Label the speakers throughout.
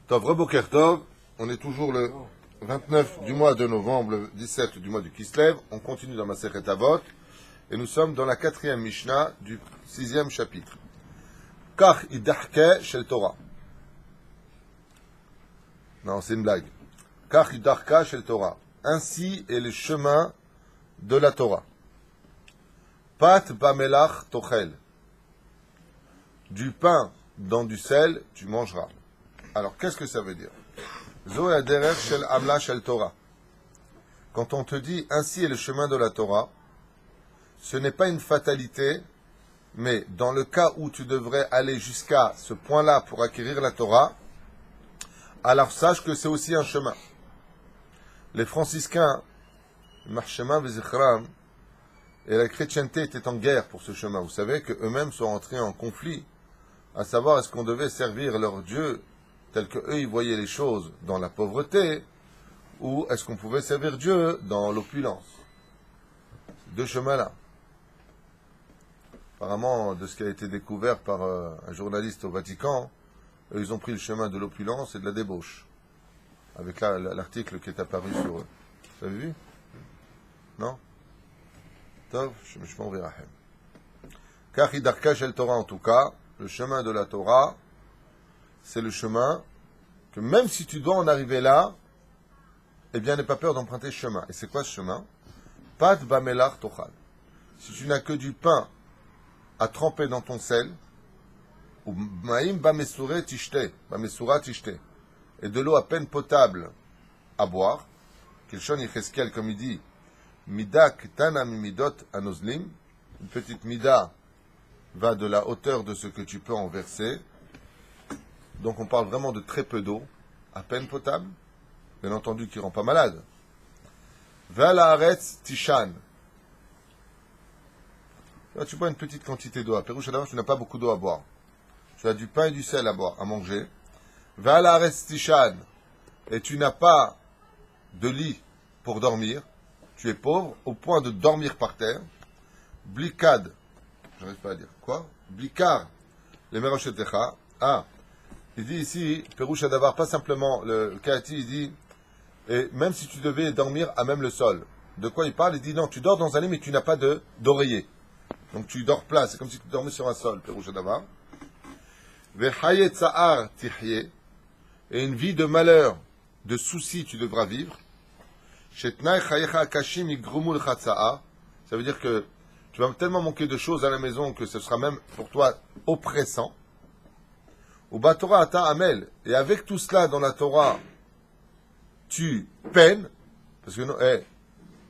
Speaker 1: Tov, Reboker Tov, on est toujours le 29 du mois de novembre, le 17 du mois du Kislev. On continue dans Masechet Avot et nous sommes dans la 4e Mishnah du 6e chapitre. Kach idachke shel Torah. Non, c'est une blague. Kach idachka shel Torah. Ainsi est le chemin de la Torah. Pat bamelach tochel. Du pain dans du sel, tu mangeras. Alors, qu'est-ce que ça veut dire? Zo yaderech shel amla shel Torah. Quand on te dit ainsi est le chemin de la Torah, ce n'est pas une fatalité, mais dans le cas où tu devrais aller jusqu'à ce point-là pour acquérir la Torah, alors sache que c'est aussi un chemin. Les franciscains, Marchema Vezichram, et la chrétienté étaient en guerre pour ce chemin. Vous savez qu'eux-mêmes sont entrés en conflit, à savoir est-ce qu'on devait servir leur Dieu tel que eux ils voyaient les choses dans la pauvreté, ou est-ce qu'on pouvait servir Dieu dans l'opulence. Deux chemins-là. Apparemment, de ce qui a été découvert par un journaliste au Vatican, eux, ils ont pris le chemin de l'opulence et de la débauche. Avec l'article qui est apparu sur eux. Vous avez vu? Non? Tov, je m'en verrai. Car Hidarka shel Torah, en tout cas, le chemin de la Torah, c'est le chemin que même si tu dois en arriver là, eh bien, n'aie pas peur d'emprunter ce chemin. Et c'est quoi ce chemin? Pat bamelach tochal. Si tu n'as que du pain à tremper dans ton sel, ou maïm bamesure tishte, bamesura tishte, et de l'eau à peine potable à boire, Kilshon Yecheskel, comme il dit, mida ketana mimidot anozlim, une petite mida va de la hauteur de ce que tu peux en verser. Donc on parle vraiment de très peu d'eau, à peine potable, bien entendu qui rend pas malade. Va la haaretz tishan. Là, tu bois une petite quantité d'eau. À Pérouche, tu n'as pas beaucoup d'eau à boire. Tu as du pain et du sel à boire, à manger. Va la haaretz tishan. Et tu n'as pas de lit pour dormir. Tu es pauvre au point de dormir par terre. Blikad. J'arrive pas à dire. Quoi? Blikar. Les meroshetecha. Ah. Il dit ici, Pérouche Adavar, pas simplement, le Kahati, il dit, et même si tu devais dormir à même le sol. De quoi il parle? Il dit non, tu dors dans un lit, mais tu n'as pas d'oreiller. Donc tu dors plat, c'est comme si tu dormais sur un sol, Pérouche Adavar. Vechaye tsa'ar tihye, et une vie de malheur, de soucis, tu devras vivre. Shetnai chayecha akashim igrumul chatsa'a, ça veut dire que tu vas tellement manquer de choses à la maison que ce sera même pour toi oppressant. Ou ba Torah ata amel. Et avec tout cela dans la Torah, tu peines. Parce que non,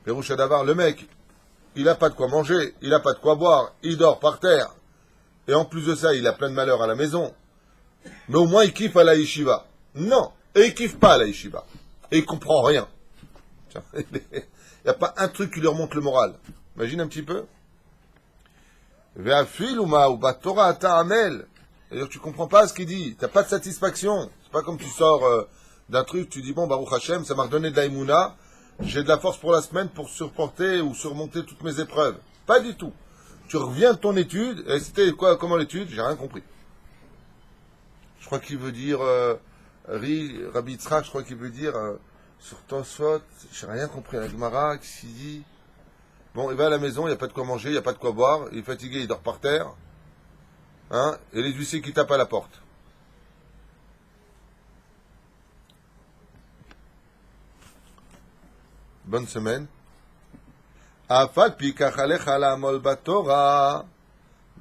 Speaker 1: Pérouche Adavar, le mec, il n'a pas de quoi manger, il n'a pas de quoi boire, il dort par terre. Et en plus de ça, il a plein de malheurs à la maison. Mais au moins, il kiffe à la yeshiva. Non, et il kiffe pas à la yeshiva. Et il comprend rien. Il n'y a pas un truc qui lui remonte le moral. Imagine un petit peu. Ve'afil ou ba Torah ata amel. C'est-à-dire que tu comprends pas ce qu'il dit, tu n'as pas de satisfaction. C'est pas comme tu sors d'un truc, tu dis bon, Baruch Hashem, ça m'a redonné de la Emouna, j'ai de la force pour la semaine pour supporter ou surmonter toutes mes épreuves. Pas du tout. Tu reviens de ton étude, et c'était quoi, comment l'étude? J'ai rien compris. Je crois qu'il veut dire, Rabbi Yitzhak, je crois qu'il veut dire, sur Tosfot, j'ai rien compris. La Gemara, qu'est-ce qu'il dit? Bon, il va à la maison, il n'y a pas de quoi manger, il n'y a pas de quoi boire, il est fatigué, il dort par terre. Hein, et les huissiers qui tapent à la porte. Bonne semaine.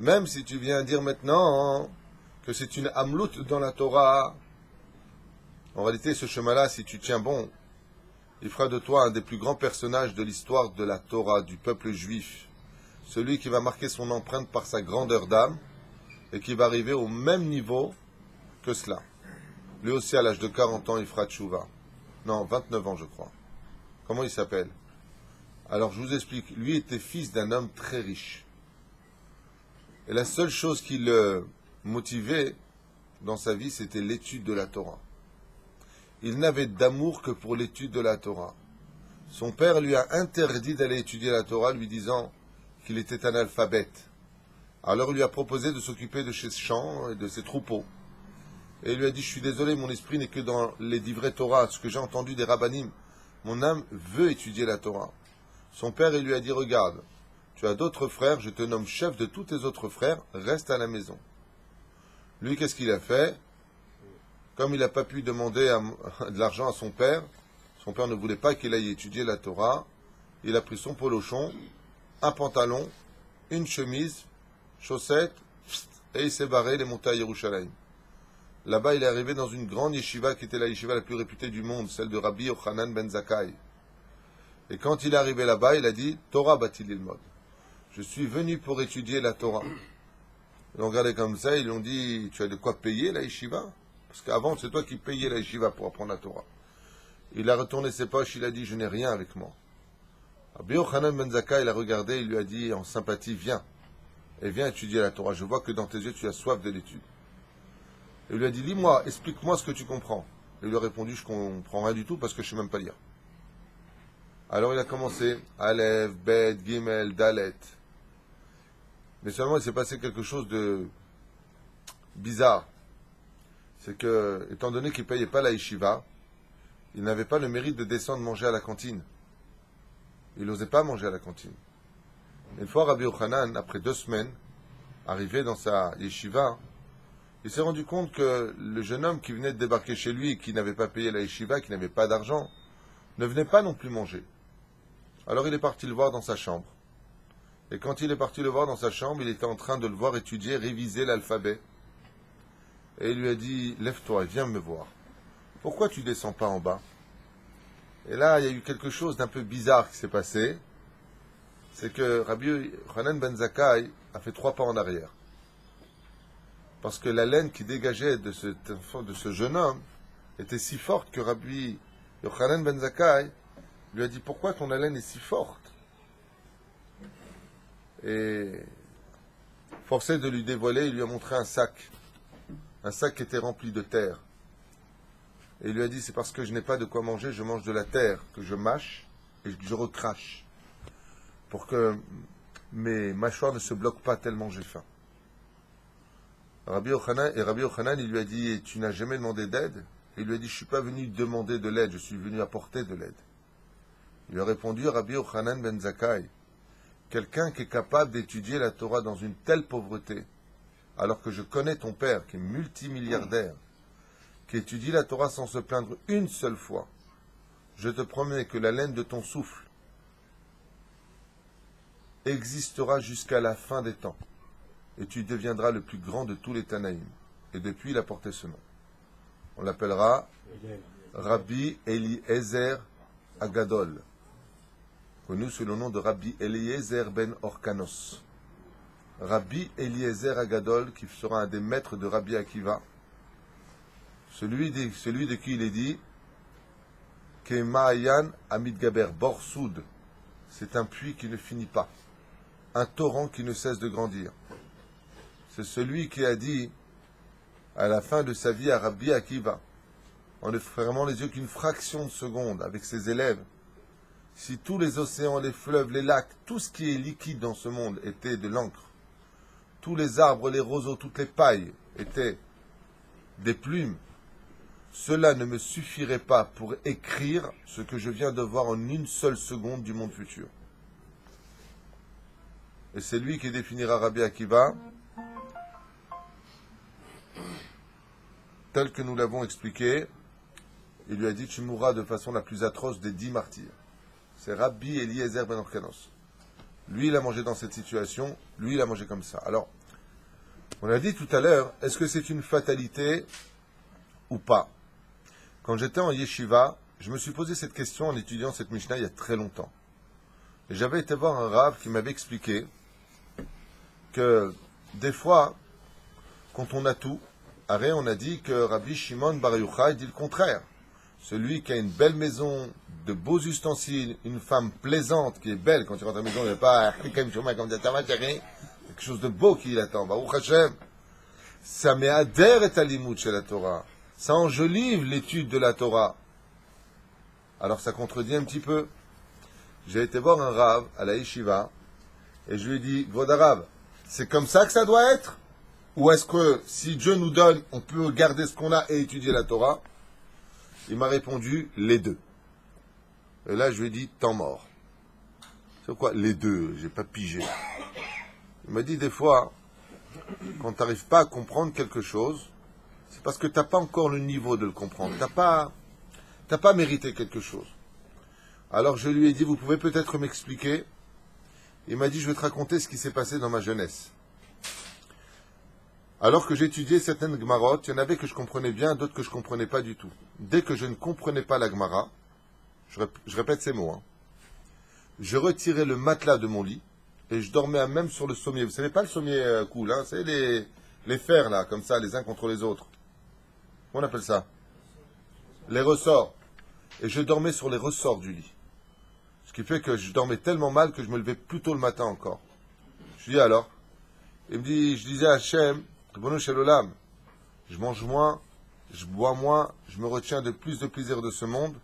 Speaker 1: Même si tu viens dire maintenant que c'est une amlout dans la Torah, en réalité, ce chemin-là, si tu tiens bon, il fera de toi un des plus grands personnages de l'histoire de la Torah, du peuple juif. Celui qui va marquer son empreinte par sa grandeur d'âme, et qui va arriver au même niveau que cela. Lui aussi, à l'âge de 40 ans, il fera tchouva. Non, 29 ans, je crois. Comment il s'appelle? Alors, je vous explique. Lui était fils d'un homme très riche. Et la seule chose qui le motivait dans sa vie, c'était l'étude de la Torah. Il n'avait d'amour que pour l'étude de la Torah. Son père lui a interdit d'aller étudier la Torah, lui disant qu'il était analphabète. Alors il lui a proposé de s'occuper de ses champs et de ses troupeaux. Et il lui a dit, je suis désolé, mon esprit n'est que dans les divrei Torah, ce que j'ai entendu des rabbanim. Mon âme veut étudier la Torah. Son père, il lui a dit, regarde, tu as d'autres frères, je te nomme chef de tous tes autres frères, reste à la maison. Lui, qu'est-ce qu'il a fait? Comme il n'a pas pu demander de l'argent à son père ne voulait pas qu'il aille étudier la Torah, il a pris son polochon, un pantalon, une chemise, chaussettes, et il s'est barré, il est monté à Yerushalayim. Là-bas, il est arrivé dans une grande yeshiva qui était la yeshiva la plus réputée du monde, celle de Rabbi Yochanan ben Zakkai. Et quand il est arrivé là-bas, il a dit Torah batil ilmod. Je suis venu pour étudier la Torah. Ils l'ont regardé comme ça, ils lui ont dit tu as de quoi payer la yeshiva? Parce qu'avant, c'est toi qui payais la yeshiva pour apprendre la Torah. Il a retourné ses poches, il a dit je n'ai rien avec moi. Rabbi Yochanan ben Zakkai, il a regardé, il lui a dit en sympathie viens. Et viens étudier la Torah. Je vois que dans tes yeux, tu as soif de l'étude. Et il lui a dit, lis-moi, explique-moi ce que tu comprends. Et il lui a répondu, je comprends rien du tout parce que je ne sais même pas lire. Alors il a commencé, Aleph, Bet, Gimel, Dalet. Mais seulement il s'est passé quelque chose de bizarre. C'est que, étant donné qu'il ne payait pas la yeshiva, il n'avait pas le mérite de descendre manger à la cantine. Il n'osait pas manger à la cantine. Une fois, Rabbi Yochanan, après 2 semaines, arrivé dans sa yeshiva, il s'est rendu compte que le jeune homme qui venait de débarquer chez lui, qui n'avait pas payé la yeshiva, qui n'avait pas d'argent, ne venait pas non plus manger. Alors il est parti le voir dans sa chambre. Et quand il est parti le voir dans sa chambre, il était en train de le voir étudier, réviser l'alphabet. Et il lui a dit, lève-toi et viens me voir. Pourquoi tu descends pas en bas? Et là, il y a eu quelque chose d'un peu bizarre qui s'est passé. C'est que Rabbi Yochanan ben Zakkai a fait 3 pas en arrière. Parce que la laine qui dégageait de ce jeune homme était si forte que Rabbi Yochanan ben Zakkai lui a dit « Pourquoi ton haleine est si forte ?» Et forcé de lui dévoiler, il lui a montré un sac qui était rempli de terre. Et il lui a dit « C'est parce que je n'ai pas de quoi manger, je mange de la terre que je mâche et que je recrache pour que mes mâchoires ne se bloquent pas tellement j'ai faim. » Rabbi Yochanan, il lui a dit, tu n'as jamais demandé d'aide? Il lui a dit, je ne suis pas venu demander de l'aide, je suis venu apporter de l'aide. Il lui a répondu, Rabbi Yochanan ben Zakkai, quelqu'un qui est capable d'étudier la Torah dans une telle pauvreté, alors que je connais ton père, qui est multimilliardaire, qui étudie la Torah sans se plaindre une seule fois, je te promets que la laine de ton souffle existera jusqu'à la fin des temps. Et tu deviendras le plus grand de tous les Tanaïm. Et depuis, il a porté ce nom. On l'appellera Rabbi Eliezer Agadol, connu sous le nom de Rabbi Eliezer ben Orkanos. Rabbi Eliezer Agadol, qui sera un des maîtres de Rabbi Akiva, celui de qui il est dit que Ma'ayan Amid Gaber Borsoud, c'est un puits qui ne finit pas, un torrent qui ne cesse de grandir. C'est celui qui a dit, à la fin de sa vie à Rabbi Akiva, en ne fermant les yeux qu'une fraction de seconde avec ses élèves, si tous les océans, les fleuves, les lacs, tout ce qui est liquide dans ce monde était de l'encre, tous les arbres, les roseaux, toutes les pailles étaient des plumes, cela ne me suffirait pas pour écrire ce que je viens de voir en une seule seconde du monde futur. Et c'est lui qui définira Rabbi Akiva tel que nous l'avons expliqué. Il lui a dit, tu mourras de façon la plus atroce des 10 martyrs. C'est Rabbi Eliezer ben Orkanos. Lui, il a mangé dans cette situation, lui, il a mangé comme ça. Alors, on a dit tout à l'heure, est-ce que c'est une fatalité ou pas? Quand j'étais en yeshiva, je me suis posé cette question en étudiant cette Mishnah il y a très longtemps. Et j'avais été voir un rav qui m'avait expliqué que des fois, quand on a tout, on a dit que Rabbi Shimon Bar Yochai dit le contraire. Celui qui a une belle maison, de beaux ustensiles, une femme plaisante qui est belle, quand il rentre à la maison, il n'y a pas quelque chose de beau qui l'attend. Baruch Hashem, ça met adhère et alimut chez la Torah. Ça enjolive l'étude de la Torah. Alors ça contredit un petit peu. J'ai été voir un rav à la yeshiva et je lui ai dit, Gvod Rav, c'est comme ça que ça doit être? Ou est-ce que si Dieu nous donne, on peut garder ce qu'on a et étudier la Torah? Il m'a répondu les deux. Et là, je lui ai dit temps mort. C'est quoi les deux? J'ai pas pigé. Il m'a dit des fois, quand tu n'arrives pas à comprendre quelque chose, c'est parce que tu n'as pas encore le niveau de le comprendre. Tu n'as pas mérité quelque chose. Alors je lui ai dit, vous pouvez peut-être m'expliquer. Il m'a dit, je vais te raconter ce qui s'est passé dans ma jeunesse. Alors que j'étudiais certaines Gmarot, il y en avait que je comprenais bien, d'autres que je ne comprenais pas du tout. Dès que je ne comprenais pas la Gmara, je répète ces mots, je retirais le matelas de mon lit et je dormais même sur le sommier. Vous savez pas le sommier cool, c'est les fers là, comme ça, les uns contre les autres. Comment on appelle ça? Les ressorts. Et je dormais sur les ressorts du lit. Ce qui fait que je dormais tellement mal que je me levais plus tôt le matin encore. Je lui dis alors, il me dit, je disais à Hachem, Ribono Shel Olam, je mange moins, je bois moins, je me retiens de plus de plaisir de ce monde.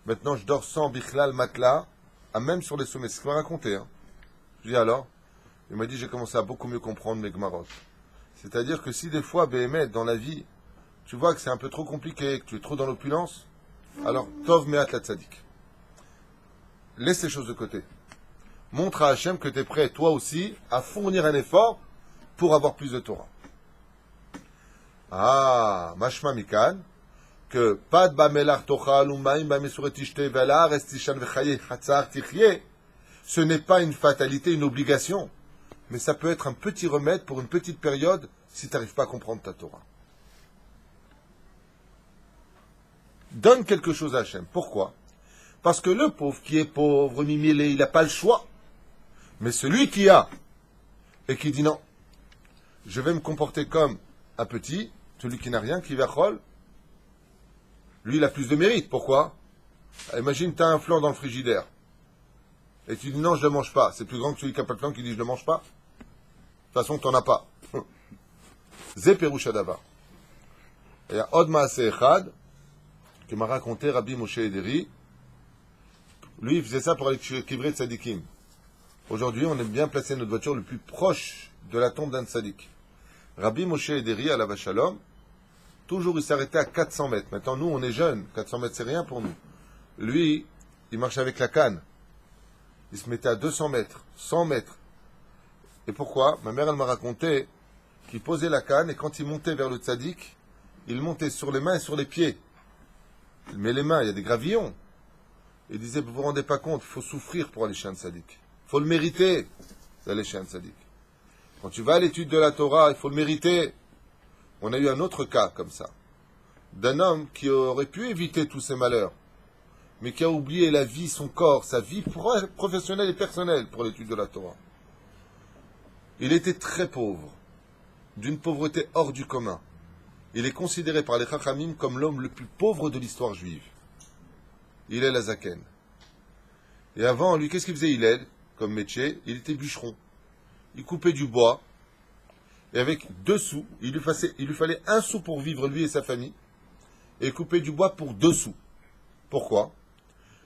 Speaker 1: Maintenant, je dors sans bichlal matelas, même sur les sommets. C'est ce qu'il m'a raconté. Je dis alors, il m'a dit, j'ai commencé à beaucoup mieux comprendre mes Gmarot. C'est-à-dire que si des fois, Béhémet, dans la vie, tu vois que c'est un peu trop compliqué, que tu es trop dans l'opulence, alors, Tov Meat la Tzadik. Laisse ces choses de côté. Montre à Hachem que tu es prêt, toi aussi, à fournir un effort pour avoir plus de Torah. Ah, Mashma Mikan, que Pad Bamelar Tochal Umaim Bamesuret Tishte Velar Estishan Vechaye Hatzar Tichye, ce n'est pas une fatalité, une obligation, mais ça peut être un petit remède pour une petite période si tu n'arrives pas à comprendre ta Torah. Donne quelque chose à Hachem. Pourquoi? Parce que le pauvre qui est pauvre, mimilé, il n'a pas le choix. Mais celui qui a, et qui dit non, je vais me comporter comme un petit, celui qui n'a rien, qui va chol, lui il a plus de mérite. Pourquoi? Imagine, tu as un flan dans le frigidaire. Et tu dis non, je ne le mange pas. C'est plus grand que celui qui n'a pas de flan qui dit je ne le mange pas. De toute façon, tu n'en as pas. Zé Perouch Adava. Et il y a Od Maaseh Echad, que m'a raconté Rabbi Moshe Ederi. Lui, il faisait ça pour aller kivrer tzadikim. Aujourd'hui, on aime bien placer notre voiture le plus proche de la tombe d'un tzadik. Rabbi Moshe Ederi, à la Vachalom, toujours il s'arrêtait à 400 mètres. Maintenant, nous, on est jeunes. 400 mètres, c'est rien pour nous. Lui, il marchait avec la canne. Il se mettait à 200 mètres, 100 mètres. Et pourquoi? Ma mère, elle m'a raconté qu'il posait la canne et quand il montait vers le tzadik, il montait sur les mains et sur les pieds. Il met les mains, il y a des gravillons. Il disait, vous vous rendez pas compte, il faut souffrir pour aller chez un tzaddik. Il faut le mériter d'aller chez un tzaddik. Quand tu vas à l'étude de la Torah, il faut le mériter. On a eu un autre cas comme ça, d'un homme qui aurait pu éviter tous ces malheurs, mais qui a oublié la vie, son corps, sa vie professionnelle et personnelle pour l'étude de la Torah. Il était très pauvre, d'une pauvreté hors du commun. Il est considéré par les Chachamim comme l'homme le plus pauvre de l'histoire juive. Hillel Azaken. Et avant, lui, qu'est-ce qu'il faisait Hillel comme métier? Il était bûcheron. Il coupait du bois, et avec 2 sous, il lui fallait 1 sou pour vivre, lui et sa famille, et il coupait du bois pour 2 sous. Pourquoi?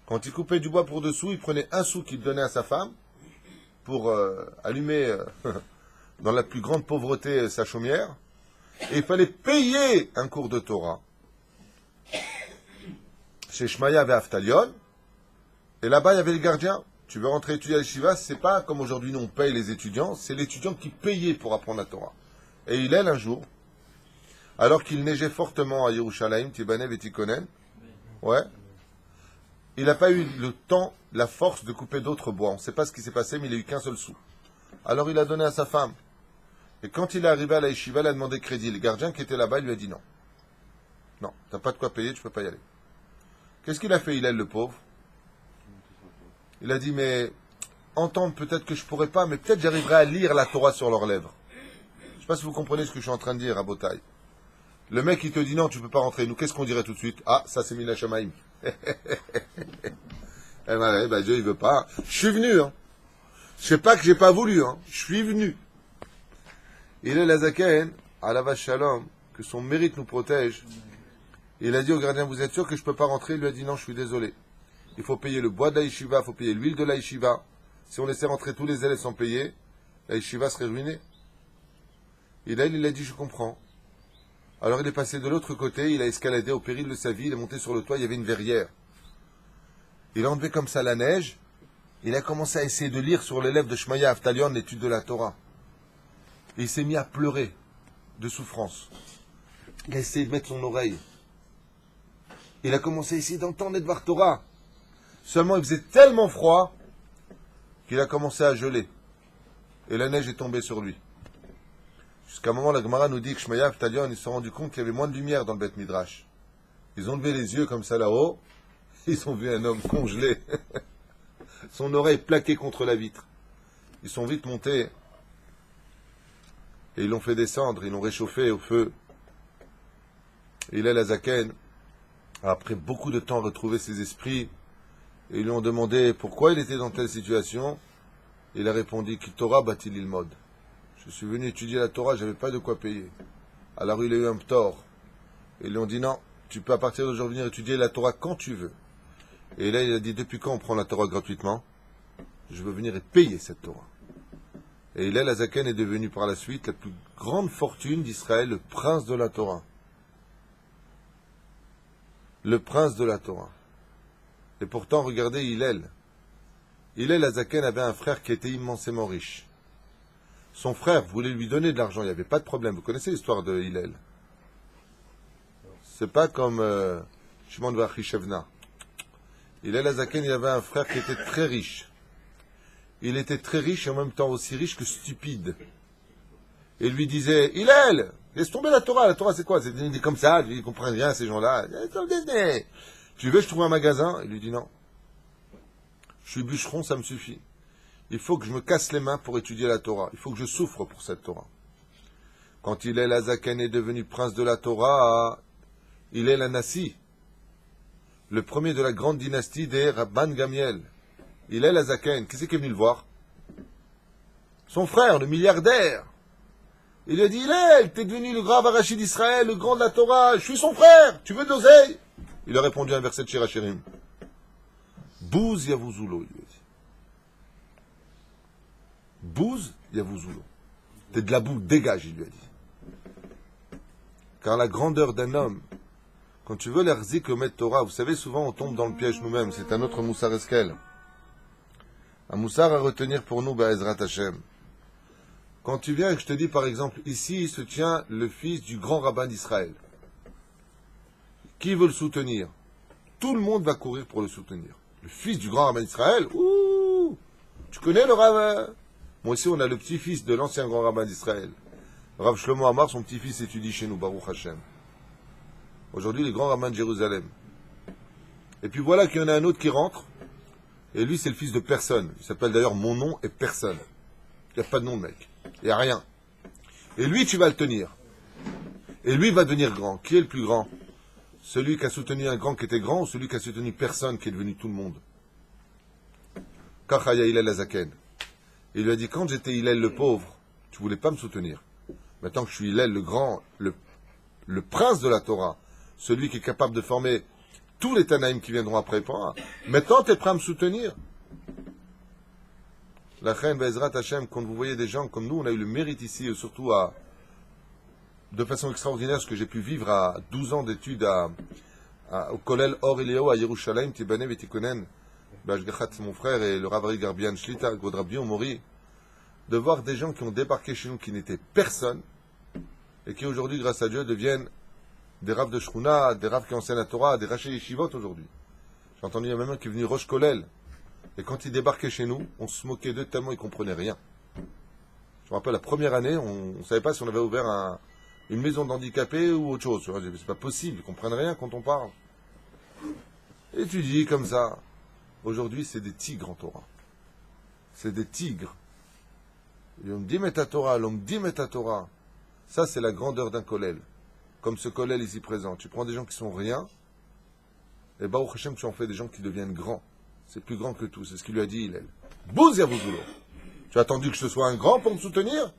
Speaker 1: Quand il coupait du bois pour 2 sous, il prenait 1 sou qu'il donnait à sa femme, pour allumer, dans la plus grande pauvreté, sa chaumière, et il fallait payer un cours de Torah chez Shmaya et Aftalion, et là-bas il y avait les gardiens. Tu veux rentrer étudier à l'Yeshiva, c'est pas comme aujourd'hui nous on paye les étudiants, c'est l'étudiant qui payait pour apprendre la Torah. Et il est un jour, alors qu'il neigeait fortement à Yerushalayim, Tibanev et Tikonen, ouais, il n'a pas eu le temps, la force de couper d'autres bois. On ne sait pas ce qui s'est passé, mais il n'a eu qu'un seul sou. Alors il a donné à sa femme. Et quand il est arrivé à la Yeshiva, il a demandé crédit. Le gardien qui était là-bas, il lui a dit non. Non, tu n'as pas de quoi payer, tu ne peux pas y aller. Qu'est-ce qu'il a fait, Hillel, le pauvre? Il a dit, mais entendre peut-être que je ne pourrais pas, mais peut-être j'arriverai à lire la Torah sur leurs lèvres. Je ne sais pas si vous comprenez ce que je suis en train de dire à Botaï. Le mec, il te dit non, tu ne peux pas rentrer. Nous, qu'est-ce qu'on dirait tout de suite? Ah, ça c'est Mina Shamaim. Eh ben, Dieu, il veut pas. Je suis venu, hein. Je sais pas que j'ai pas voulu, hein. Je suis venu. Il est l'Azaken, à la vache Shalom, que son mérite nous protège. Il a dit au gardien, vous êtes sûr que je peux pas rentrer? Il lui a dit non, je suis désolé. Il faut payer le bois de la yeshiva, il faut payer l'huile de la yeshiva. Si on laissait rentrer tous les élèves sans payer, la yeshiva serait ruinée. Il a dit, je comprends. Alors il est passé de l'autre côté, il a escaladé au péril de sa vie, il est monté sur le toit, il y avait une verrière. Il a enlevé comme ça la neige, il a commencé à essayer de lire sur les lèvres de Shmaya Aftalion l'étude de la Torah. Et il s'est mis à pleurer de souffrance. Il a essayé de mettre son oreille. Il a commencé à essayer d'entendre les Dvar Torah. Seulement il faisait tellement froid qu'il a commencé à geler. Et la neige est tombée sur lui. Jusqu'à un moment, la Gemara nous dit que Shmaya Aftalion, ils se sont rendus compte qu'il y avait moins de lumière dans le Beth Midrash. Ils ont levé les yeux comme ça là-haut. Ils ont vu un homme congelé. Son oreille plaquée contre la vitre. Ils sont vite montés. Et ils l'ont fait descendre. Ils l'ont réchauffé au feu. Et il est la Zaken. Après beaucoup de temps, retrouvé ses esprits. Et ils lui ont demandé pourquoi il était dans telle situation. Il a répondu qu'il Torah batil il mode. Je suis venu étudier la Torah, j'avais pas de quoi payer. Alors il a eu un tort. Et ils lui ont dit non, tu peux à partir d'aujourd'hui venir étudier la Torah quand tu veux. Et là il a dit depuis quand on prend la Torah gratuitement? Je veux venir et payer cette Torah. Et Hillel Azaken est devenu par la suite la plus grande fortune d'Israël, le prince de la Torah. Le prince de la Torah. Et pourtant regardez Hillel. Hillel Azaken avait un frère qui était immensément riche. Son frère voulait lui donner de l'argent, il n'y avait pas de problème. Vous connaissez l'histoire de Hillel? C'est pas comme Shimon bar Chishevna. Hillel Azaken, il avait un frère qui était très riche. Il était très riche et en même temps aussi riche que stupide. Et il lui disait, Hillel, laisse tomber la Torah c'est quoi? C'est dit comme ça, ils ne comprennent rien ces gens-là. Tu veux que je trouve un magasin? Il lui dit non. Je suis bûcheron, ça me suffit. Il faut que je me casse les mains pour étudier la Torah. Il faut que je souffre pour cette Torah. Quand Hillel Azaken est devenu prince de la Torah, Hillel Anassi, le premier de la grande dynastie des Rabban Gamiel. Hillel Azaken, qui c'est qui est venu le voir? Son frère, le milliardaire. Il lui a dit, Hillel, t'es devenu le grand Arashi d'Israël, le grand de la Torah, je suis son frère, tu veux de l'oseille? Il a répondu à un verset de Shirachirim. Bouz Yavouzulo, il lui a dit. Bouz Yavouzulo. T'es de la boue, dégage, il lui a dit. Car la grandeur d'un homme, quand tu veux l'erzik le maître Torah, vous savez, souvent on tombe dans le piège nous-mêmes, c'est un autre moussar eskel. Un moussar à retenir pour nous, Be'ezrat Hashem. Quand tu viens et que je te dis, par exemple, ici, il se tient le fils du grand rabbin d'Israël. Qui veut le soutenir? Tout le monde va courir pour le soutenir. Le fils du grand rabbin d'Israël? Ouh! Tu connais le rabbin? Moi aussi, on a le petit-fils de l'ancien grand rabbin d'Israël. Rav Shlomo Amar, son petit-fils étudie chez nous, Baruch Hashem. Aujourd'hui, les grands rabbins de Jérusalem. Et puis voilà qu'il y en a un autre qui rentre. Et lui, c'est le fils de personne. Il s'appelle d'ailleurs Mon nom est personne. Il n'y a pas de nom, le mec. Il n'y a rien. Et lui, tu vas le tenir. Et lui va devenir grand. Qui est le plus grand? Celui qui a soutenu un grand qui était grand ou celui qui a soutenu personne qui est devenu tout le monde? Kachaya Hillel Azaken. Il lui a dit, quand j'étais Hillel le pauvre, tu voulais pas me soutenir. Maintenant que je suis Hillel le grand, le prince de la Torah, celui qui est capable de former tous les Tanaïm qui viendront après, maintenant tu es prêt à me soutenir. La reine Be'ezrat Hashem, quand vous voyez des gens comme nous, on a eu le mérite ici, surtout de façon extraordinaire, ce que j'ai pu vivre à 12 ans d'études au Kollel Or Eliyahu à Yerushalayim, Tibane Vetikonen, Bashgachat, mon frère, et le Ravari Garbian Shlita, Godrabion Mori, de voir des gens qui ont débarqué chez nous, qui n'étaient personne, et qui aujourd'hui, grâce à Dieu, deviennent des raves de Shkuna, des raves qui enseignent la Torah, des rachés yeshivot aujourd'hui. J'ai entendu il y a même un qui est venu Rosh Kollel. Et quand ils débarquaient chez nous, on se moquait d'eux tellement ils ne comprenaient rien. Je me rappelle, la première année, on ne savait pas si on avait ouvert une maison d'handicapés ou autre chose. C'est pas possible, ils ne comprennent rien quand on parle. Et tu dis comme ça. Aujourd'hui, c'est des tigres en Torah. C'est des tigres. L'homme dit mais ta Torah, l'homme dit mais ta Torah. Ça, c'est la grandeur d'un kollel. Comme ce kollel ici présent. Tu prends des gens qui sont rien, et Baruch Hashem, tu en fais des gens qui deviennent grands. C'est plus grand que tout, c'est ce qu'il lui a dit, Hillel. Bouz Yavouzulo. Tu as attendu que je sois un grand pour me soutenir?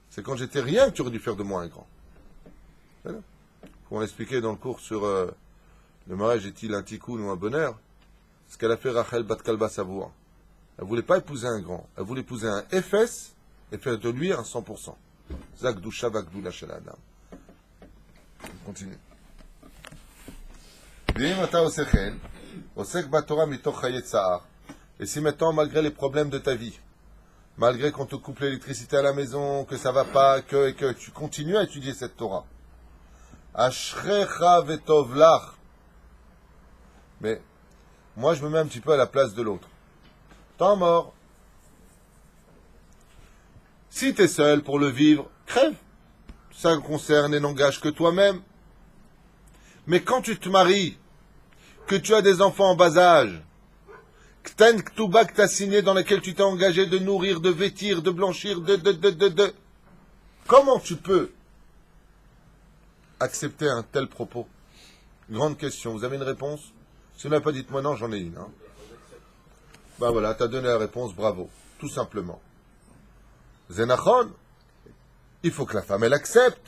Speaker 1: C'est quand j'étais rien que tu aurais dû faire de moi un grand. Voilà. Pour l'expliquer dans le cours sur le mariage est-il un tikkun ou un bonheur, ce qu'elle a fait Rachel Bat Kalba Savour. Elle ne voulait pas épouser un grand, elle voulait épouser un FS et faire de lui un 100%. Zakdusha vagdula shel adam. On continue. V'im ata osechel, osek batorah mitoch chayei tza'ar. Et si maintenant, malgré les problèmes de ta vie, malgré qu'on te coupe l'électricité à la maison, que ça va pas, que tu continues à étudier cette Torah. Ashrecha vetov lach. Mais moi, je me mets un petit peu à la place de l'autre. Temps mort. Si tu es seul pour le vivre, crève. Ça concerne et n'engage que toi-même. Mais quand tu te maries, que tu as des enfants en bas âge, que tu as une k'touba que tu as signé dans laquelle tu t'es engagé de nourrir, de vêtir, de blanchir, comment tu peux accepter un tel propos? Grande question. Vous avez une réponse? Si vous n'avez pas, dites-moi non, j'en ai une. Hein. Ben voilà, tu as donné la réponse, bravo. Tout simplement. Zenachon, il faut que la femme, elle accepte.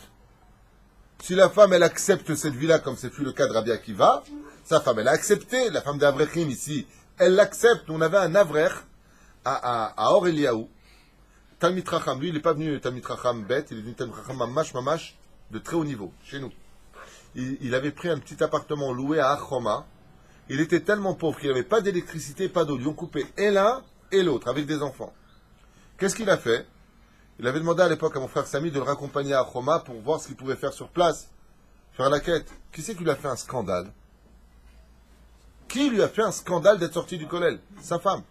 Speaker 1: Si la femme, elle accepte cette vie-là, comme c'est fut le cas de Rabbi Akiva, sa femme, elle a accepté. La femme d'Avrechim, ici, elle l'accepte. On avait un Avrech à Or Eliaou. Talmid Chacham, lui, il n'est pas venu Talmid Chacham bête, il est venu Talmid Chacham mamash, de très haut niveau, chez nous. Il avait pris un petit appartement loué à Achoma. Il était tellement pauvre qu'il n'avait pas d'électricité, pas d'eau. Ils ont coupé et l'un et l'autre, avec des enfants. Qu'est-ce qu'il a fait? Il avait demandé à l'époque à mon frère Samy de le raccompagner à Achoma pour voir ce qu'il pouvait faire sur place, faire la quête. Qui c'est qui lui a fait un scandale? Qui lui a fait un scandale d'être sorti du kollel? Sa femme.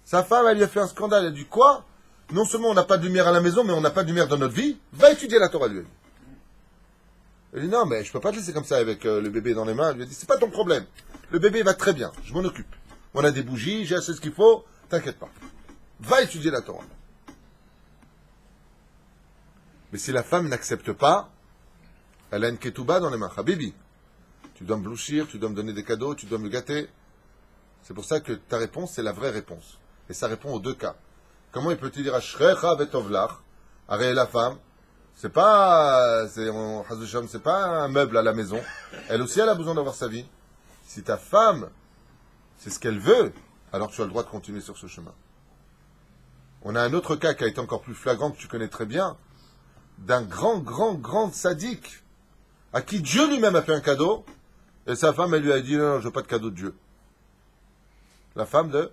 Speaker 1: Sa femme, elle lui a fait un scandale. Elle a dit quoi? Non seulement on n'a pas de lumière à la maison, mais on n'a pas de lumière dans notre vie. Va étudier la Torah, lui. Elle dit non, mais je peux pas te laisser comme ça avec le bébé dans les mains. Elle lui a dit c'est pas ton problème. Le bébé va très bien, je m'en occupe. On a des bougies, j'ai assez ce qu'il faut, t'inquiète pas. Va étudier la Torah. Mais si la femme n'accepte pas, elle a une ketouba dans les mains. Habibi. Tu dois me blanchir, tu dois me donner des cadeaux, tu dois me gâter. C'est pour ça que ta réponse, c'est la vraie réponse. Et ça répond aux deux cas. Comment il peut te dire Ashrecha vetovlach, arrête la femme, c'est pas un meuble à la maison. Elle aussi, elle a besoin d'avoir sa vie. Si ta femme, c'est ce qu'elle veut, alors tu as le droit de continuer sur ce chemin. On a un autre cas qui a été encore plus flagrant, que tu connais très bien, d'un grand sadique, à qui Dieu lui-même a fait un cadeau, et sa femme, elle lui a dit, non, je veux pas de cadeau de Dieu. La femme de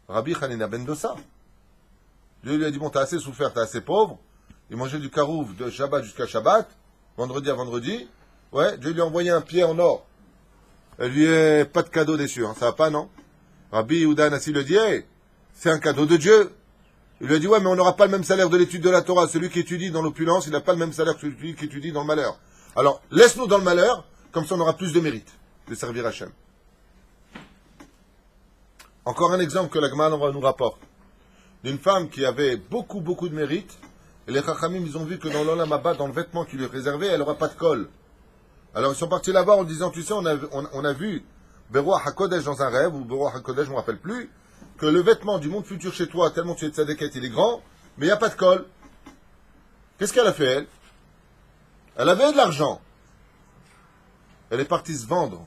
Speaker 1: Rabbi Hanina ben Dossa. Dieu lui a dit, bon, t'as assez souffert, t'es assez pauvre, il mangeait du karouf de Shabbat jusqu'à Shabbat, vendredi à vendredi, ouais, Dieu lui a envoyé un pied en or. Elle lui a pas de cadeau déçu, hein, ça va pas, non? Rabbi Yehuda Nassi lui a dit, hey, c'est un cadeau de Dieu. Il lui a dit, ouais, mais on n'aura pas le même salaire de l'étude de la Torah. Celui qui étudie dans l'opulence, il n'a pas le même salaire que celui qui étudie dans le malheur. Alors, laisse-nous dans le malheur, comme ça on aura plus de mérite de servir Hachem. Encore un exemple que la Gemara nous rapporte. D'une femme qui avait beaucoup de mérite, et les Chachamim, ils ont vu que dans l'Olam Haba, dans le vêtement qui lui est réservé, elle n'aura pas de col. Alors ils sont partis là-bas en disant, tu sais, on a vu Beroa HaKodesh dans un rêve, ou Beroa HaKodesh, je ne me rappelle plus, que le vêtement du monde futur chez toi, tellement tu es de tzadékette, il est grand, mais il n'y a pas de col. Qu'est-ce qu'elle a fait, elle? Elle avait de l'argent. Elle est partie se vendre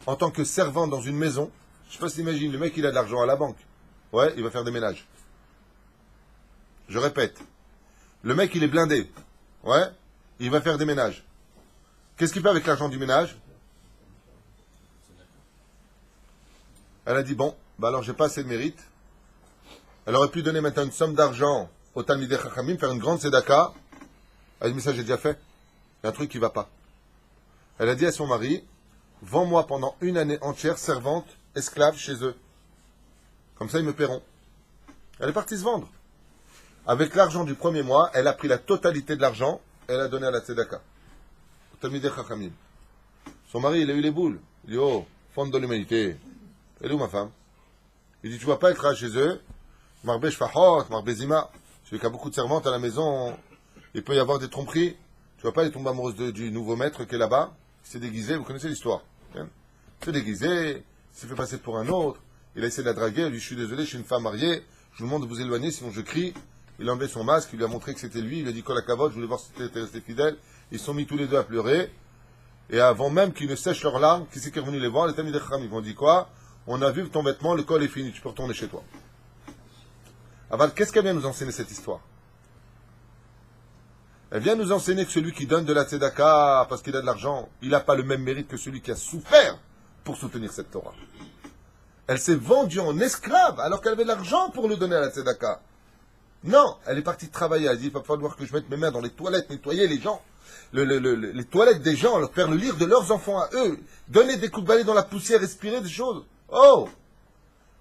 Speaker 1: en tant que servante dans une maison. Je ne sais pas si t'imagines, le mec, il a de l'argent à la banque. Ouais, il va faire des ménages. Je répète. Le mec, il est blindé. Ouais, il va faire des ménages. Qu'est-ce qu'il fait avec l'argent du ménage? Elle a dit, bon, bah alors j'ai pas assez de mérite. Elle aurait pu donner maintenant une somme d'argent au Talmidei Chachamim, faire une grande tzedaka. Elle a dit, mais ça j'ai déjà fait. Il y a un truc qui va pas. Elle a dit à son mari, vends-moi pendant une année entière servante, esclave chez eux. Comme ça ils me paieront. Elle est partie se vendre. Avec l'argent du premier mois, elle a pris la totalité de l'argent, et elle a donné à la tzedaka. Au Talmidei Chachamim. Son mari, il a eu les boules. Il dit, oh, fond de l'humanité. Elle est où ma femme? Il dit, tu vas pas être là chez eux, Marbe Shfahot, Marbe Zima. Celui qui a beaucoup de servantes à la maison, il peut y avoir des tromperies. Tu vas pas aller tomber amoureuse du nouveau maître qui est là-bas. Il s'est déguisé, vous connaissez l'histoire. Il s'est déguisé, il s'est fait passer pour un autre, il a essayé de la draguer, elle lui dit, je suis désolé, je suis une femme mariée, je vous demande de vous éloigner, sinon je crie. Il a enlevé son masque, il lui a montré que c'était lui, il lui a dit, Kol HaKavod, je voulais voir si tu étais resté fidèle. Ils sont mis tous les deux à pleurer. Et avant même qu'ils ne sèchent leurs larmes, qui c'est qui est revenu les voir? Les Talmidei Chachamim, ils vont dire quoi? On a vu que ton vêtement, le col est fini, tu peux retourner chez toi. Aval, qu'est-ce qu'elle vient nous enseigner cette histoire? Elle vient nous enseigner que celui qui donne de la tzedaka parce qu'il a de l'argent, il n'a pas le même mérite que celui qui a souffert pour soutenir cette Torah. Elle s'est vendue en esclave alors qu'elle avait de l'argent pour le donner à la tzedaka. Non, elle est partie travailler. Elle dit, il va falloir que je mette mes mains dans les toilettes, nettoyer les gens, les toilettes des gens, leur faire le lire de leurs enfants à eux, donner des coups de balai dans la poussière, respirer des choses. Oh!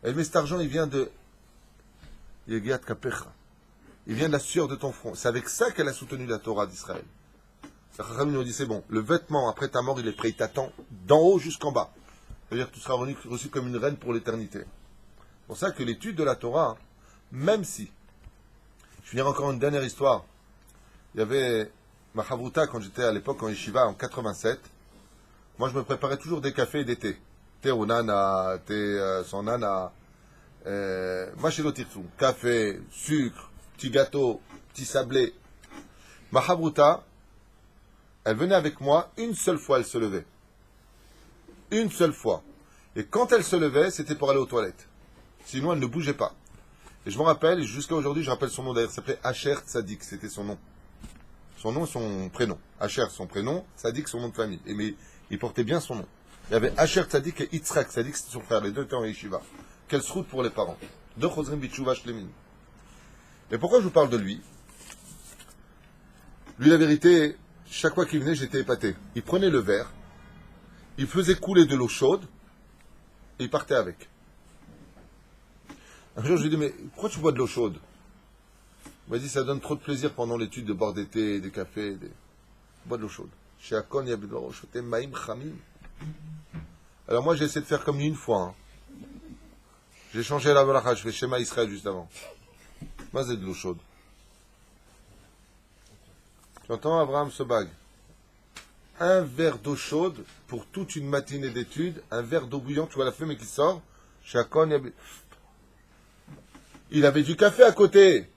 Speaker 1: Elle met cet argent, il vient de Yegiat Kapecha. Il vient de la sueur de ton front. C'est avec ça qu'elle a soutenu la Torah d'Israël. Le Chacham nous dit, c'est bon, le vêtement après ta mort, il est prêt, il t'attend d'en haut jusqu'en bas. C'est-à-dire que tu seras reçu comme une reine pour l'éternité. C'est pour ça que l'étude de la Torah, même si, je finirai encore une dernière histoire, il y avait ma chavruta quand j'étais à l'époque en yeshiva en 87, moi je me préparais toujours des cafés et des thés. Thé au nana, thé sans nana, moi chez l'autirtou, café, sucre, petit gâteau, petit sablé. Ma chavruta, elle venait avec moi, une seule fois elle se levait. Une seule fois. Et quand elle se levait, c'était pour aller aux toilettes. Sinon, elle ne bougeait pas. Et je me rappelle, jusqu'à aujourd'hui, je rappelle son nom d'ailleurs, il s'appelait Asher Tzadik, c'était son nom. Son nom et son prénom. Asher, son prénom, Tzadik, son nom de famille. Mais il portait bien son nom. Il y avait Asher Tzadik et Yitzhak Tzadik, c'était son frère, les deux étaient en yeshiva. Quelle sroute pour les parents. Deux Chosrim Bitchouva Shlemin. Et pourquoi je vous parle de lui? Lui, la vérité, chaque fois qu'il venait, j'étais épaté. Il prenait le verre, il faisait couler de l'eau chaude, et il partait avec. Un jour, je lui ai dit, mais pourquoi tu bois de l'eau chaude? Il m'a dit, ça donne trop de plaisir pendant l'étude de boire des thés, des cafés, bois de l'eau chaude. Chez Akon, il y avait de l'eau chaude, maïm chamim. Alors moi, j'ai essayé de faire comme lui une fois. Hein. J'ai changé la bracha, je fais Shema Israël juste avant. Moi, c'est de l'eau chaude. Tu entends, Abraham Sobag? Un verre d'eau chaude pour toute une matinée d'études, un verre d'eau bouillante, tu vois la fumée qui sort. Chez Akon, il avait du café à côté.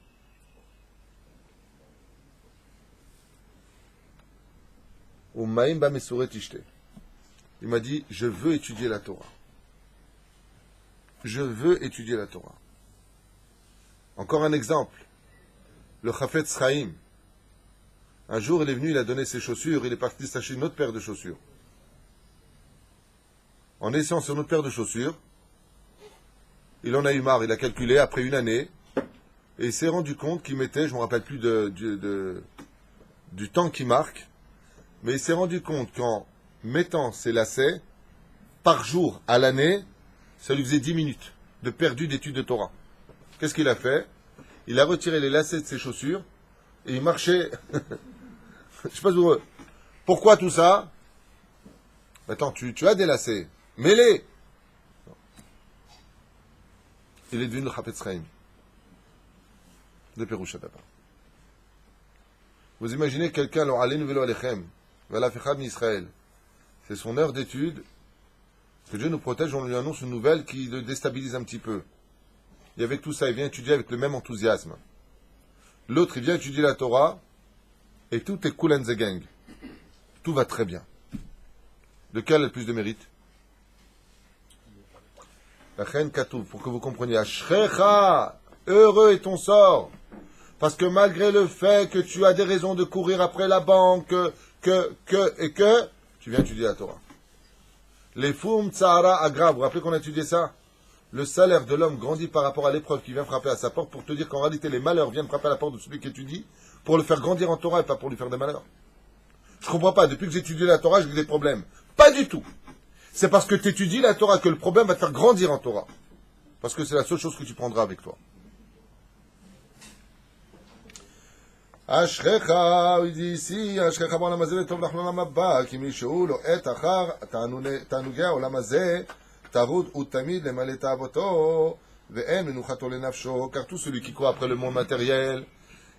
Speaker 1: Il m'a dit, je veux étudier la Torah. Je veux étudier la Torah. Encore un exemple. Le Chafetz Chaim. Un jour, il est venu, il a donné ses chaussures, il est parti s'acheter une autre paire de chaussures. En essayant sur une autre paire de chaussures, il en a eu marre, il a calculé après une année, et il s'est rendu compte qu'il mettait, je ne me rappelle plus du temps qu'il marque, mais il s'est rendu compte qu'en mettant ses lacets, par jour à l'année, ça lui faisait 10 minutes de perdu d'études de Torah. Qu'est-ce qu'il a fait? Il a retiré les lacets de ses chaussures, et il marchait... Je sais pas où... Pourquoi tout ça? Attends, tu as des lacets, mets-les. Il est devenu le Chafetz Chaim de Péroucha d'abord. Vous imaginez quelqu'un, alors allez velo alechem, voilà fechad Israël. C'est son heure d'étude. Que Dieu nous protège, on lui annonce une nouvelle qui le déstabilise un petit peu. Et avec tout ça, il vient étudier avec le même enthousiasme. L'autre, il vient étudier la Torah, et tout est cool and the gang. Tout va très bien. Lequel a le plus de mérite? La reine Katouf, pour que vous compreniez. Ashrecha, heureux est ton sort. Parce que malgré le fait que tu as des raisons de courir après la banque, tu viens étudier la Torah. Les foum tsahara agra, vous vous rappelez qu'on a étudié ça? Le salaire de l'homme grandit par rapport à l'épreuve qui vient frapper à sa porte pour te dire qu'en réalité les malheurs viennent frapper à la porte de celui qui étudie pour le faire grandir en Torah et pas pour lui faire des malheurs. Je comprends pas, depuis que j'ai étudié la Torah, j'ai des problèmes. Pas du tout. C'est parce que tu étudies la Torah que le problème va te faire grandir en Torah. Parce que c'est la seule chose que tu prendras avec toi. Ashrecha, il dit ici, Ashrecha בעולם הזה וטוב לך לעולם הבא, כי מי שהוא לועט אחר תענוגי העולם הזה, טרוד ותמיד למלא תאוותו, ואין מנוחתו לנפשו, car tout celui qui court après le monde matériel,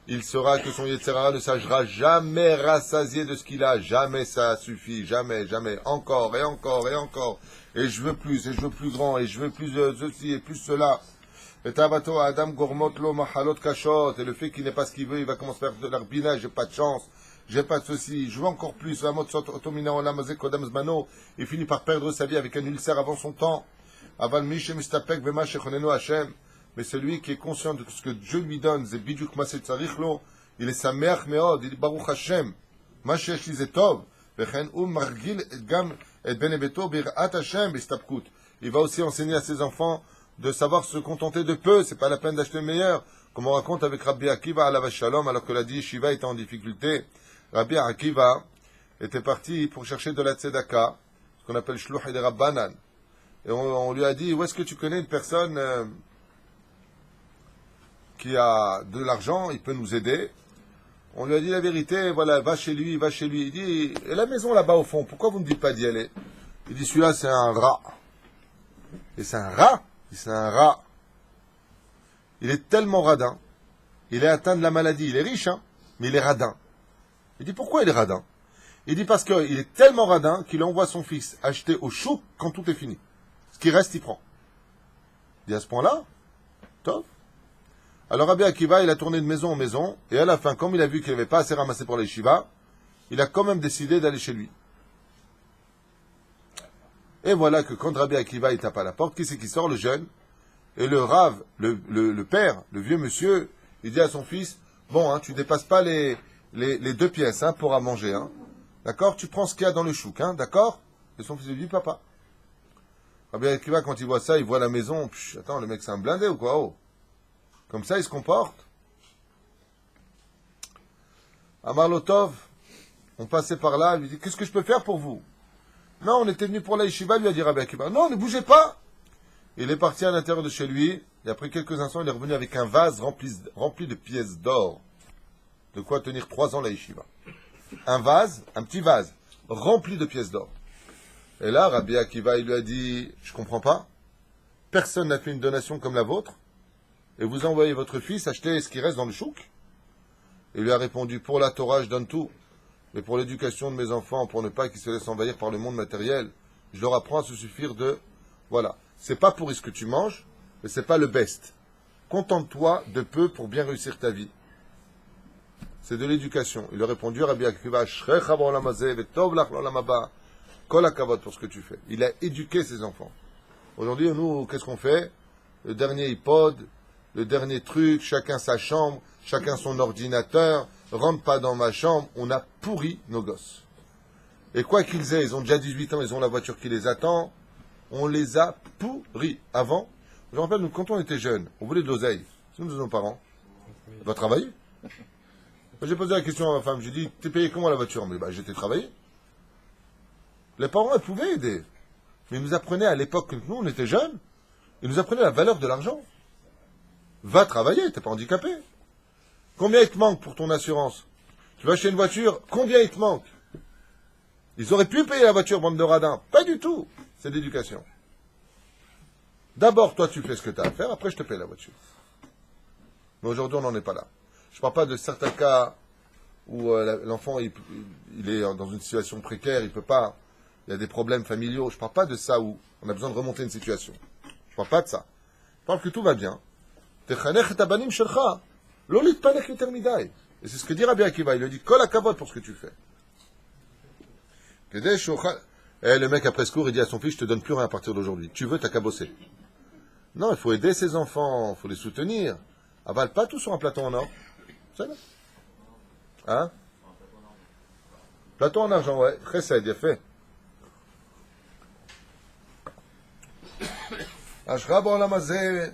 Speaker 1: il saura que son Yetzirah ne sera jamais rassasié de ce qu'il a, jamais ça suffit, jamais, jamais, encore et encore et encore, et je veux plus grand, et je veux plus ceci et plus cela. Et Adam gormot lo machalot kashot, et le fait qu'il n'est pas ce qu'il veut, il va commencer à faire de l'arbinage, j'ai pas de chance, j'ai pas de ceci, je veux encore plus, il finit par perdre sa vie avec un ulcère avant son temps. Aval mi shemistapek vema shechonenu Hashem, mais celui qui est conscient de ce que Dieu lui donne, il est sa mère meod, il dit Baruch Hashem, ma shesh li zetov, vechen margil gam et benebeto birat Hashem bistapkut. Il va aussi enseigner à ses enfants de savoir se contenter de peu, c'est pas la peine d'acheter le meilleur. Comme on raconte avec Rabbi Akiva à la Shalom, alors que la Yeshiva était en difficulté, Rabbi Akiva était parti pour chercher de la tzedaka, ce qu'on appelle shluch et rabbanan. Et on lui a dit, où est-ce que tu connais une personne qui a de l'argent, il peut nous aider. On lui a dit la vérité, voilà, va chez lui, va chez lui. Il dit, et la maison là-bas au fond, pourquoi vous ne me dites pas d'y aller? Il dit, celui-là c'est un rat. Et c'est un rat? Il dit, c'est un rat. Il est tellement radin, il est atteint de la maladie, il est riche, hein, mais il est radin. Il dit, pourquoi il est radin? Il dit, parce qu'il est tellement radin qu'il envoie son fils acheter au chouk quand tout est fini. Ce qui reste, il prend. Il dit, à ce point-là, top. Alors Rabbi Akiva, il a tourné de maison en maison, et à la fin, comme il a vu qu'il n'avait pas assez ramassé pour les Shiva, il a quand même décidé d'aller chez lui. Et voilà que quand Rabbi Akiva, il tape à la porte, qui c'est qui sort? Le jeune. Et le Rav, le père, le vieux monsieur, il dit à son fils, bon, hein, tu dépasses pas les 2 pièces hein, pour à manger. Hein. D'accord? Tu prends ce qu'il y a dans le chouk, hein, d'accord? Et son fils lui dit, papa. Rabbi Akiva, quand il voit ça, il voit la maison, attends, le mec c'est un blindé ou quoi? Oh. Comme ça, il se comporte. Amar Lotov, on passait par là, il lui dit, qu'est-ce que je peux faire pour vous? Non, on était venu pour la yeshiva, lui a dit Rabbi Akiva. Non, ne bougez pas! Il est parti à l'intérieur de chez lui, et après quelques instants, il est revenu avec un vase rempli de pièces d'or. De quoi tenir 3 ans la yeshiva. Un vase, un petit vase, rempli de pièces d'or. Et là, Rabbi Akiva, il lui a dit, je comprends pas, personne n'a fait une donation comme la vôtre, et vous envoyez votre fils acheter ce qui reste dans le chouk? Il lui a répondu, pour la Torah, je donne tout, mais pour l'éducation de mes enfants, pour ne pas qu'ils se laissent envahir par le monde matériel, je leur apprends à se suffire de... Voilà. C'est pas pour ce que tu manges, mais c'est pas le best. Contente-toi de peu pour bien réussir ta vie. C'est de l'éducation. Il a répondu à Rabbi Akiva, Kol hakavod pour ce que tu fais. Il a éduqué ses enfants. Aujourd'hui, nous, qu'est-ce qu'on fait? Le dernier iPod, le dernier truc, chacun sa chambre, chacun son ordinateur, rentre pas dans ma chambre, on a pourri nos gosses. Et quoi qu'ils aient, ils ont déjà 18 ans, ils ont la voiture qui les attend, on les a pourris. Avant, je me rappelle, nous, quand on était jeunes, on voulait de l'oseille. C'est nous, nos parents. On va travailler. J'ai posé la question à ma femme, j'ai dit, t'es payé comment la voiture? Mais j'étais travaillé. Les parents, ils pouvaient aider. Mais ils nous apprenaient à l'époque, que nous, on était jeunes, ils nous apprenaient la valeur de l'argent. Va travailler, t'es pas handicapé. Combien il te manque pour ton assurance? Tu vas acheter une voiture, combien il te manque? Ils auraient pu payer la voiture, bande de radins. Pas du tout. C'est de l'éducation. D'abord, toi, tu fais ce que tu as à faire, après, je te paye la voiture. Mais aujourd'hui, on n'en est pas là. Je ne parle pas de certains cas où l'enfant, il est dans une situation précaire, il peut pas, il y a des problèmes familiaux. Je ne parle pas de ça où on a besoin de remonter une situation. Je ne parle pas de ça. Je parle que tout va bien. Et c'est ce que dit Rabbi Akiva. Il lui dit, Kol hakavod pour ce que tu fais. Et le mec, après ce cours, il dit à son fils, je te donne plus rien à partir d'aujourd'hui. Tu veux, t'as qu'à bosser. Non, il faut aider ses enfants, il faut les soutenir. Avale pas tout sur un plateau en or. C'est là. Hein? Plateau en argent, ouais. Chesed, il a fait. Ashrab olamazé,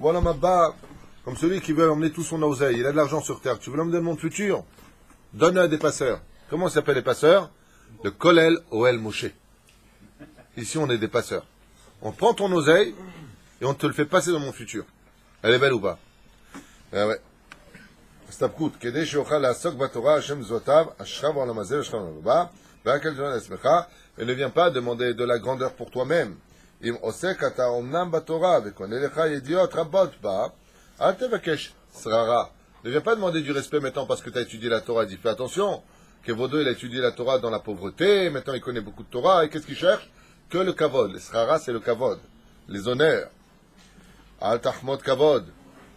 Speaker 1: olamabba, comme celui qui veut emmener tout son oseille. Il a de l'argent sur terre. Tu veux l'emmener dans le monde futur? Donne-le à des passeurs. Comment s'appellent les passeurs? Le Kolel Oel Moshe. Ici, on est des passeurs. On prend ton oseille et on te le fait passer dans mon futur. Elle est belle ou pas? Ouais. Stabkut. Kedei sheochal la'asok b'Torah Hashem zotav ashrav olam hazeh ashrav olam haba v'akel jonan esmecha. Et ne viens pas demander de la grandeur pour toi-même. Im osek ata omnam b'Torah v'koneh lecha yediot rabot ba al tevakesh srara. Ne viens pas demander du respect maintenant parce que tu as étudié la Torah. Dis, fais attention. Kevodo, il a étudié la Torah dans la pauvreté. Maintenant, il connaît beaucoup de Torah. Et qu'est-ce qu'il cherche? Que le kavod. Le srara, c'est le kavod. Les honneurs. Al tahmod kavod.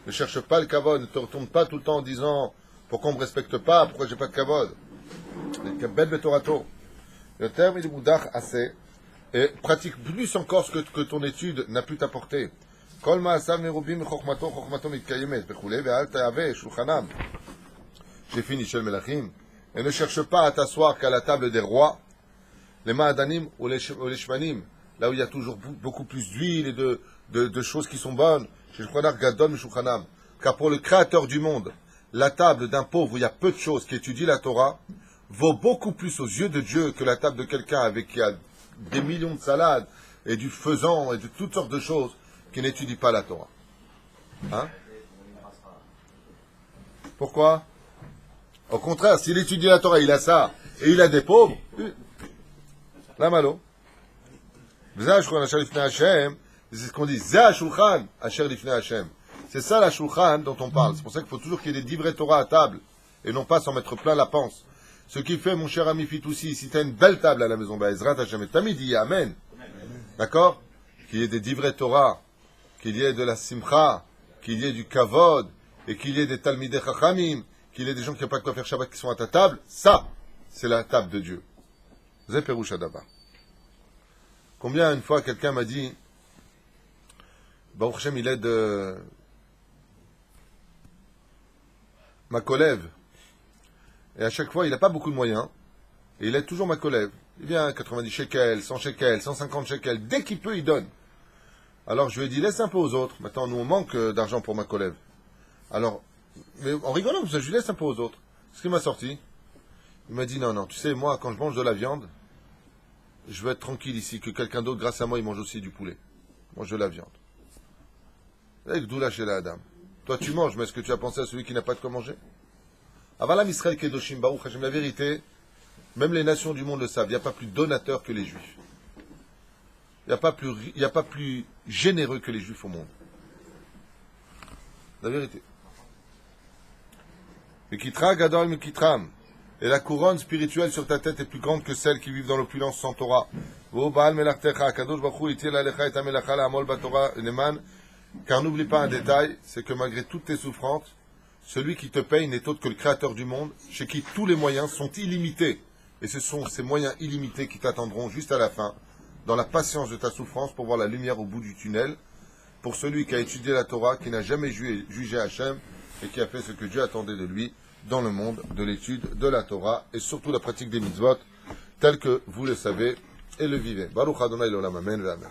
Speaker 1: Ne cherche pas le kavod. Ne te retourne pas tout le temps en disant pourquoi on ne me respecte pas, pourquoi j'ai pas de kavod. Le terme il est boudach assez. Et pratique plus encore ce que ton étude n'a pu t'apporter. כל מעשיו מרובים מחוכמתו, חוכמתו מתקיימת וכולי, ואל תהווה שולחנם. J'ai fini chez le Melachim. Et ne cherche pas à t'asseoir qu'à la table des rois, les Ma'adanim ou les Shmanim, là où il y a toujours beaucoup plus d'huile et de choses qui sont bonnes. Chez Shulchan Gadol Shulchanam. Car pour le Créateur du monde, la table d'un pauvre où il y a peu de choses qui étudie la Torah vaut beaucoup plus aux yeux de Dieu que la table de quelqu'un avec qui a des millions de salades et du faisan et de toutes sortes de choses qui n'étudie pas la Torah. Hein? Pourquoi? Au contraire, s'il étudie la Torah, il a ça, et il a des pauvres, la malo. C'est ce qu'on dit, c'est ça la shulchan dont on parle. C'est pour ça qu'il faut toujours qu'il y ait des divrei Torah à table, et non pas s'en mettre plein la panse. Ce qui fait, mon cher ami Fitoussi, si tu as une belle table à la maison, Ezrat Hashem et Tamid, dit Amen. D'accord? Qu'il y ait des divrei Torah, qu'il y ait de la simcha, qu'il y ait du kavod, et qu'il y ait des talmidei chachamim, qu'il y ait des gens qui n'ont pas de quoi faire Shabbat qui sont à ta table, ça, c'est la table de Dieu. Zé Perouch Adaba. Combien une fois quelqu'un m'a dit, Baruch Hashem, il aide ma collègue. Et à chaque fois, il n'a pas beaucoup de moyens, et il aide toujours ma collègue. Il vient 90 shekels, 100 shekels, 150 shekels, dès qu'il peut, il donne. Alors je lui ai dit, laisse un peu aux autres. Maintenant, nous, on manque d'argent pour ma collègue. Alors, mais en rigolant, je lui laisse un peu aux autres. Ce qu'il m'a sorti, il m'a dit, non, tu sais, moi, quand je mange de la viande, je veux être tranquille ici, que quelqu'un d'autre, grâce à moi, il mange aussi du poulet. Moi, je veux la viande. Avec d'où lâcher la Adam. Toi, tu manges, mais est-ce que tu as pensé à celui qui n'a pas de quoi manger? Avalam Israël Kedoshim Baruch Hashem, la vérité, même les nations du monde le savent, il n'y a pas plus donateur que les Juifs. Il n'y a pas plus généreux que les Juifs au monde. La vérité. Mekitra Gadol Mekitram. Et la couronne spirituelle sur ta tête est plus grande que celles qui vivent dans l'opulence sans Torah. Car n'oublie pas un détail, c'est que malgré toutes tes souffrances, celui qui te paye n'est autre que le Créateur du monde, chez qui tous les moyens sont illimités. Et ce sont ces moyens illimités qui t'attendront juste à la fin, dans la patience de ta souffrance, pour voir la lumière au bout du tunnel, pour celui qui a étudié la Torah, qui n'a jamais jugé Hachem, et qui a fait ce que Dieu attendait de lui dans le monde de l'étude de la Torah, et surtout la pratique des mitzvot, telle que vous le savez et le vivez. Baruch Adonai l'olam, amen, amen.